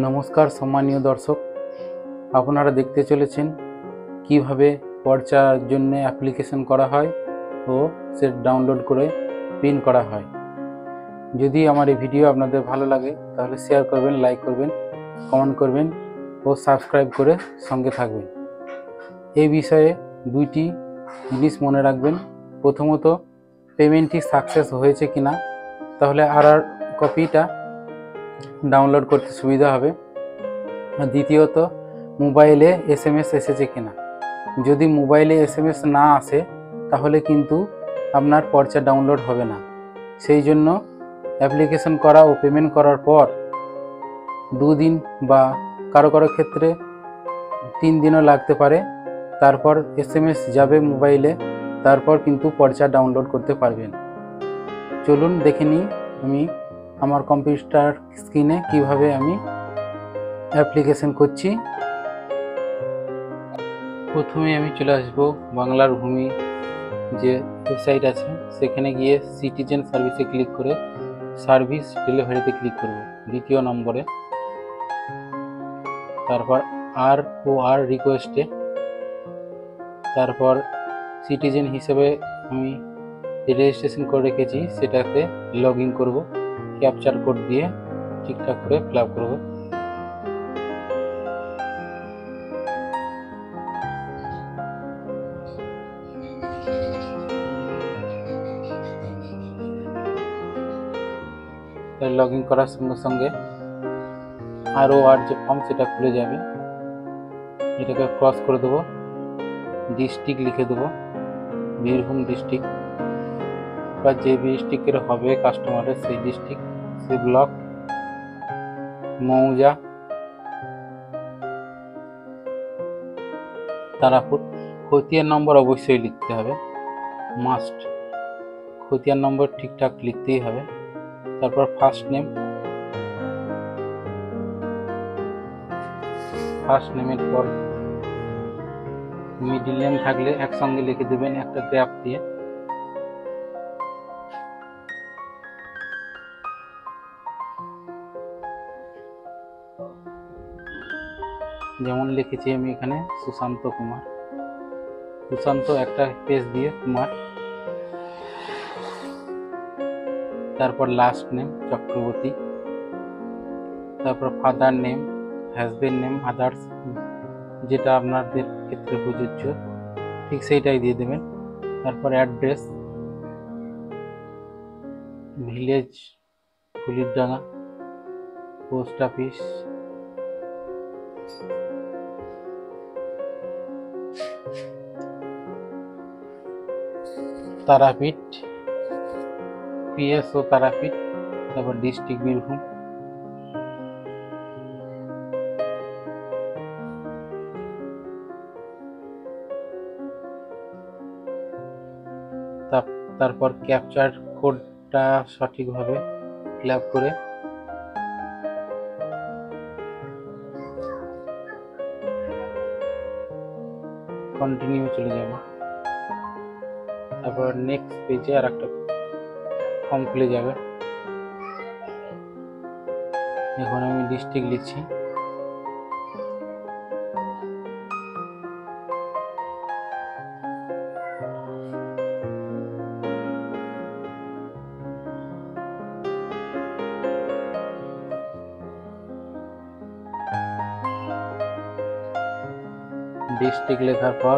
নমস্কার সম্মানীয় দর্শক, আপনারা দেখতে চলেছেন কিভাবে পর্চার জন্য অ্যাপ্লিকেশন করা হয় ও সেট ডাউনলোড করে প্রিন্ট করা হয়। যদি আমার এই ভিডিও আপনাদের ভালো লাগে তাহলে শেয়ার করবেন, লাইক করবেন, কমেন্ট করবেন ও সাবস্ক্রাইব করে সঙ্গে থাকবেন। এই বিষয়ে দুইটি জিনিস মনে রাখবেন। প্রথমত, পেমেন্টটি সাকসেস হয়েছে কিনা, তাহলে আর কপিটা ডাউনলোড করতে সুবিধা হবে। দ্বিতীয়ত, মোবাইলে SMS এসেছে কিনা। যদি মোবাইলে SMS না আসে তাহলে কিন্তু আপনার পর্চা ডাউনলোড হবে না। সেই জন্য অ্যাপ্লিকেশন করা ও পেমেন্ট করার পর 2 দিন বা কারো ক্ষেত্রে 3 দিনও লাগতে পারে, তারপর SMS যাবে মোবাইলে, তারপর কিন্তু পর্চা ডাউনলোড করতে পারবেন। চলুন দেখে নিই আমি আমার কম্পিউটার স্ক্রিনে কিভাবে আমি অ্যাপ্লিকেশন করছি। প্রথমে আমি চলে আসবো বাংলার ভূমি যে ওয়েবসাইট আছে, সেখানে গিয়ে সিটিজেন সার্ভিসে ক্লিক করে সার্ভিস ডেলিভারিতে ক্লিক করব দ্বিতীয় নম্বরে। তারপর আর রিকোয়েস্টে, তারপর সিটিজেন হিসেবে আমি রেজিস্ট্রেশন করে রেখেছি সেটাতে লগ ইন করবো। ক্যাপচার কোড দিয়ে ঠিকঠাক করে ফিল আপ করবো। লগ ইন করার সঙ্গে সঙ্গে আর যে ফর্ম সেটা খুলে যাবে। এটাকে ক্রস করে দেবো, ডিস্ট্রিক্ট লিখে দেবো বীরভূম ডিস্ট্রিক্ট, বা যে ডিস্ট্রিক্টের হবে কাস্টমারের সেই ডিস্ট্রিক্ট, সেই ব্লক, মৌজা, তারাপুর। খতিয়ান নম্বর অবশ্যই লিখতে হবে, মাস্ট। খতিয়ান নম্বর ঠিকঠাক লিখতেই হবে। তারপর ফার্স্ট নেমের পর মিডিল নেম থাকলে একসঙ্গে লিখে দেবেন একটা গ্যাপ দিয়ে। যেমন লিখেছি আমি এখানে সুশান্ত কুমার, সুশান্ত একটা পেজ দিয়ে কুমার। তারপর লাস্ট নেম চক্রবর্তী। তারপর father name, husband name, others, যেটা আপনাদের ক্ষেত্রে প্রযোজ্য ঠিক সেইটাই দিয়ে দেবেন। তারপর address, village Fulirdanga, post office, Tarapith, PSO Tarapith. তারপর ডিস্ট্রিক্ট বীরভূম। তারপর ক্যাপচার কোডটা সঠিকভাবে ফিল আপ করে কন্টিনিউ চলে যাব। তারপর নেক্সট পেজে আর একটা ফর্ম খুলে যাবে। এখন আমি ডিস্ট্রিক্ট লিখছি, ডিস্ট্রিক্ট লেখার পর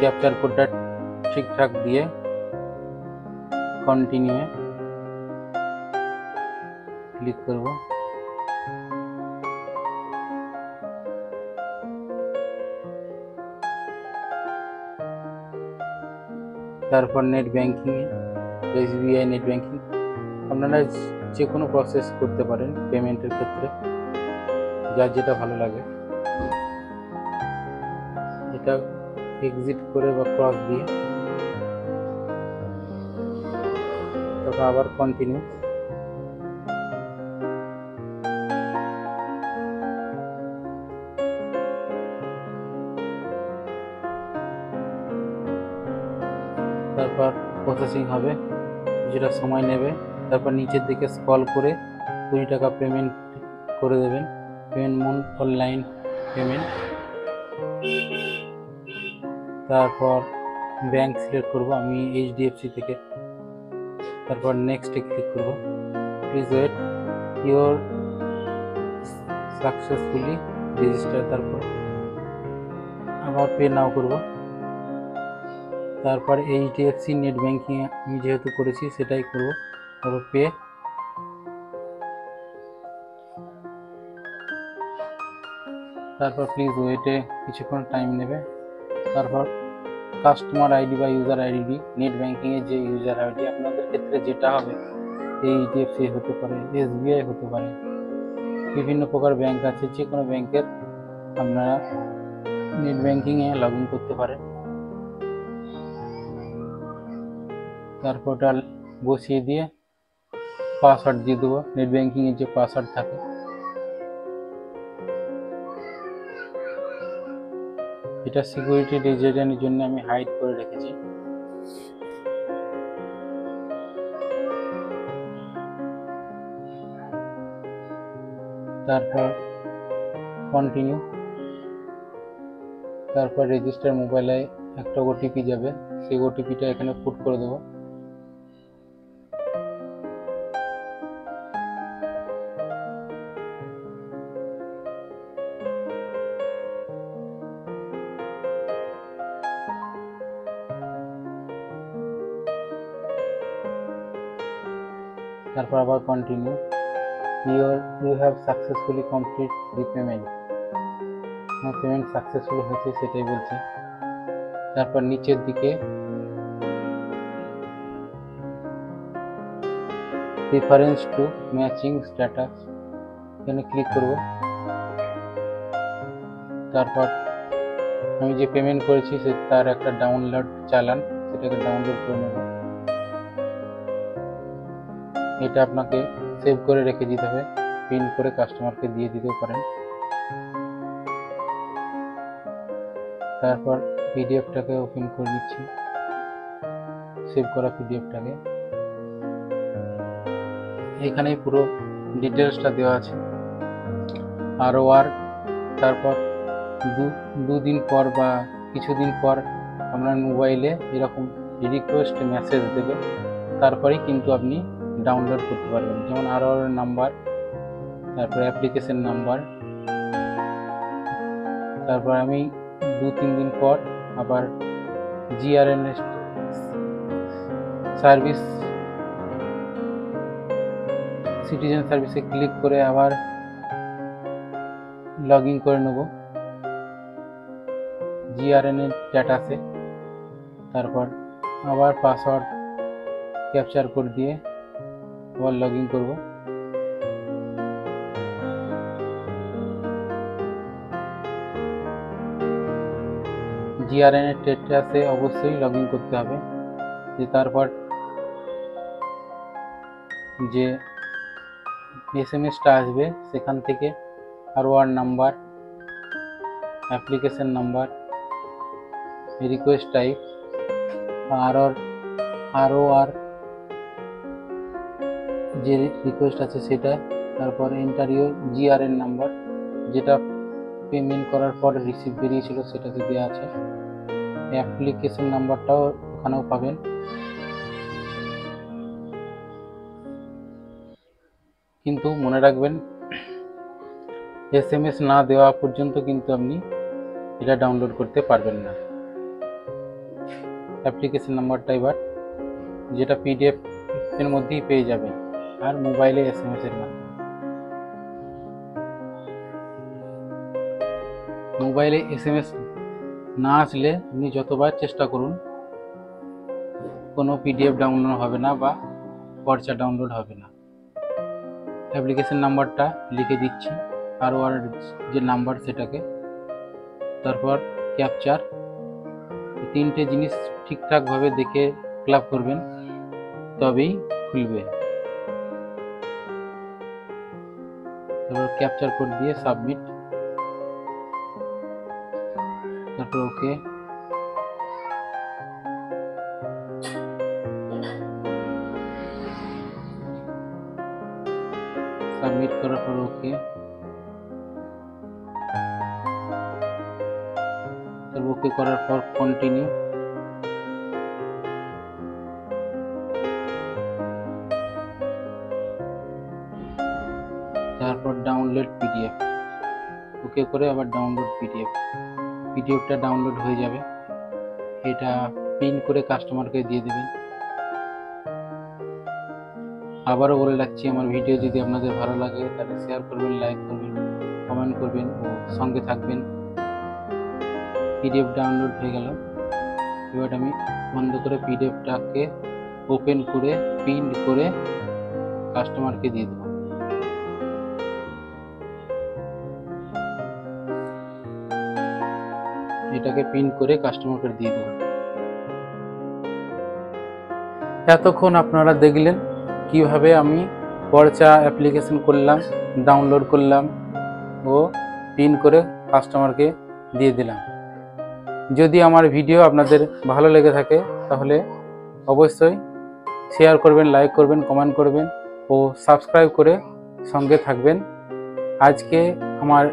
ক্যাপচার কোডটা ঠিকঠাক দিয়ে কন্টিনিউ ক্লিক করব। তারপর net banking, SBI net banking. আপনারা যে কোনো প্রসেস করতে পারেন পেমেন্টের ক্ষেত্রে, যার যেটা ভালো লাগে। এটা এক্সিট করে বা ক্রস দিয়ে তারপর আবার কন্টিনিউ। তারপর প্রসেসিং হবে, যেটা সময় নেবে, তারপর নিচের দিকে স্ক্রল করে 20 টাকা পেমেন্ট করে দেবেন, পেমেন্ট মোড অনলাইন পেমেন্ট। তারপর ব্যাংক সিলেক্ট করব, আমি HDFC থেকে। তারপর নেক্সটে ক্লিক করব। Please wait your successfully register. তারপর আবার পে নাও করব। তারপর HDFC নেট ব্যাঙ্কিং আমি যেহেতু করেছি সেটাই করব। তারপর পে। তারপর প্লিজ ওয়েটে কিছুক্ষণ টাইম নেবে। তারপর কাস্টমার আইডি বা ইউজার আইডি, নেট ব্যাঙ্কিংয়ের যে ইউজার আইডি আপনাদের ক্ষেত্রে যেটা হবে, HDFC হতে পারে, SBI হতে পারে, বিভিন্ন প্রকার ব্যাংক আছে, যে কোনো ব্যাংকের আপনারা নেট ব্যাঙ্কিংয়ে লগ ইন করতে পারেন। তারপর ওটা বসিয়ে দিয়ে পাসওয়ার্ড দিয়ে দেবো, নেট ব্যাঙ্কিংয়ের যে পাসওয়ার্ড থাকে। এটা সিকিউরিটি রিজনের জন্য আমি হাইড করে রেখেছি। তারপর কন্টিনিউ। তারপর রেজিস্টার মোবাইলে একটা OTP যাবে, সেই OTPটা এখানে পুট করে দেবো। তারপর আবার continue. You have successfully complete the payment. আমার পেমেন্ট সাকসেসফুল হয়েছে সেটাই বলছে। তারপর নিচের দিকে রেফারেন্স টু ম্যাচিং স্ট্যাটাস এখানে ক্লিক করব। তারপর আমি যে পেমেন্ট করেছি সে তার একটা ডাউনলোড চালান, সেটাকে ডাউনলোড করে নেব। এটা আপনাকে সেভ করে রেখে দিতে হবে, প্রিন্ট করে কাস্টমারকে দিয়ে দিতেও পারেন। তারপর পিডিএফটাকে ওপেন করে দিচ্ছি, সেভ করা পিডিএফটাকে। এখানেই পুরো ডিটেলসটা দেওয়া আছে। ROR। তারপর দুদিন পর বা কিছুদিন পর আপনার মোবাইলে এরকম রিকোয়েস্ট মেসেজ দেবে, তারপরেই কিন্তু আপনি ডাউনলোড করতে পারবেন। যেমন ROR নাম্বার, তারপর অ্যাপ্লিকেশন নাম্বার। তারপর আমি 2-3 দিন পর আবার GRNS সার্ভিস, সিটিজেন সার্ভিসে ক্লিক করে আবার লগ ইন করে নেব GRNS স্ট্যাটাসে। তারপর আবার পাসওয়ার্ড ক্যাপচার কোড দিয়ে আবার লগ ইন করবো। GRNS স্ট্যাটাসে অবশ্যই লগ ইন করতে হবে। তারপর যে SMS-টা আসবে সেখান থেকে ROR number, application number, request type, ROR যে রিকোয়েস্ট আছে সেটা, তারপর এন্টার ইউর GRN নাম্বার, যেটা পেমেন্ট করার পর রিসিভ বেরিয়েছিল সেটাতে দেওয়া আছে। অ্যাপ্লিকেশন নাম্বারটাও ওখানেও পাবেন। কিন্তু মনে রাখবেন SMS না দেওয়া পর্যন্ত কিন্তু আপনি এটা ডাউনলোড করতে পারবেন না। অ্যাপ্লিকেশন নাম্বারটা এবার যেটা PDF এর মধ্যেই পেয়ে যাবেন, আর মোবাইলে SMS এর মাধ্যমে। মোবাইলে SMS না আসলে আপনি যতবার চেষ্টা করুন কোনো PDF ডাউনলোড হবে না বা পর্চা ডাউনলোড হবে না। অ্যাপ্লিকেশন নাম্বারটা লিখে দিচ্ছি, ROR যে নাম্বার সেটাকে, তারপর ক্যাপচার। তিনটে জিনিস ঠিকঠাকভাবে দেখে ফিল আপ করবেন, তবেই খুলবে। তারপর ক্যাপচার কোড দিয়ে সাবমিট, তারপর ওকে। সাবমিট করার পর ওকে, ওকে করার পর কন্টিনিউ। তারপর ডাউনলোড পিডিএফ, ওকে করে আবার ডাউনলোড পিডিএফটা ডাউনলোড হয়ে যাবে। এটা প্রিন্ট করে কাস্টমারকে দিয়ে দেবেন। আবারও বলে রাখছি, আমার ভিডিও যদি আপনাদের ভালো লাগে তাহলে শেয়ার করবেন, লাইক করবেন, কমেন্ট করবেন ও সঙ্গে থাকবেন। পিডিএফ ডাউনলোড হয়ে গেল। এবার আমি বন্ধ করে পিডিএফটাকে ওপেন করে প্রিন্ট করে কাস্টমারকে দিয়ে দেবো। এটাকে প্রিন্ট করে কাস্টমারকে দিয়ে দেবো। এতক্ষণ আপনারা দেখলেন কিভাবে আমি পর্চা অ্যাপ্লিকেশন করলাম, ডাউনলোড করলাম ও প্রিন্ট করে কাস্টমারকে দিয়ে দিলাম। যদি আমার ভিডিও আপনাদের ভালো লেগে থাকে তাহলে অবশ্যই শেয়ার করবেন, লাইক করবেন, কমেন্ট করবেন ও সাবস্ক্রাইব করে সঙ্গে থাকবেন। আজকে আমার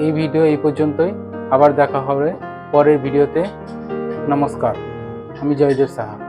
এই ভিডিও এই পর্যন্তই। আবার দেখা হবে পরের ভিডিওতে। নমস্কার, আমি জয়দেব সাহা।